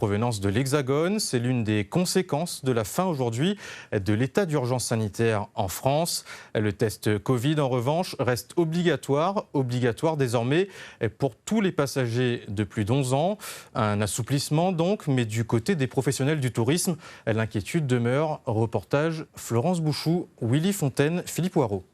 Provenance de l'Hexagone, c'est l'une des conséquences de la fin aujourd'hui de l'état d'urgence sanitaire en France. Le test Covid, en revanche, reste obligatoire désormais pour tous les passagers de plus d'11 ans. Un assouplissement donc, mais du côté des professionnels du tourisme, l'inquiétude demeure. Reportage Florence Bouchou, Willy Fontaine, Philippe Poirot.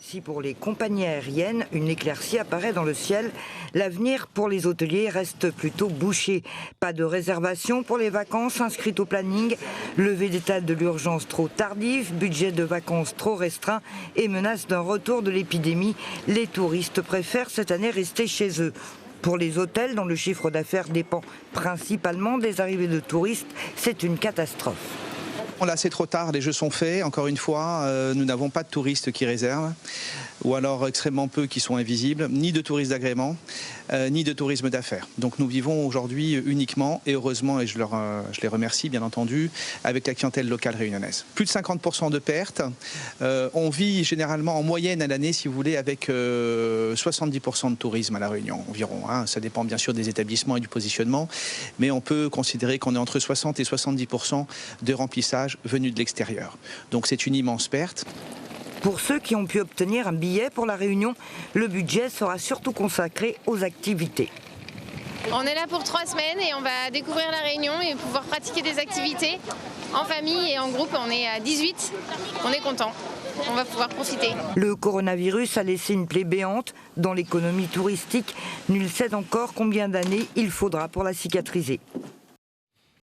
Si pour les compagnies aériennes, une éclaircie apparaît dans le ciel, l'avenir pour les hôteliers reste plutôt bouché. Pas de réservation pour les vacances inscrites au planning, levée d'état de l'urgence trop tardive, budget de vacances trop restreint et menace d'un retour de l'épidémie. Les touristes préfèrent cette année rester chez eux. Pour les hôtels, dont le chiffre d'affaires dépend principalement des arrivées de touristes, c'est une catastrophe. Là, c'est trop tard, les jeux sont faits. Encore une fois, nous n'avons pas de touristes qui réservent, ou alors extrêmement peu qui sont invisibles, ni de touristes d'agrément, ni de tourisme d'affaires. Donc nous vivons aujourd'hui uniquement, et heureusement, et je les remercie bien entendu, avec la clientèle locale réunionnaise. Plus de 50% de pertes. On vit généralement en moyenne à l'année, si vous voulez, avec 70% de tourisme à La Réunion environ. Ça dépend bien sûr des établissements et du positionnement, mais on peut considérer qu'on est entre 60 et 70% de remplissage venus de l'extérieur. Donc c'est une immense perte. Pour ceux qui ont pu obtenir un billet pour la Réunion, le budget sera surtout consacré aux activités. On est là pour 3 semaines et on va découvrir la Réunion et pouvoir pratiquer des activités en famille et en groupe. On est à 18, on est content, on va pouvoir profiter. Le coronavirus a laissé une plaie béante dans l'économie touristique. Nul sait encore combien d'années il faudra pour la cicatriser.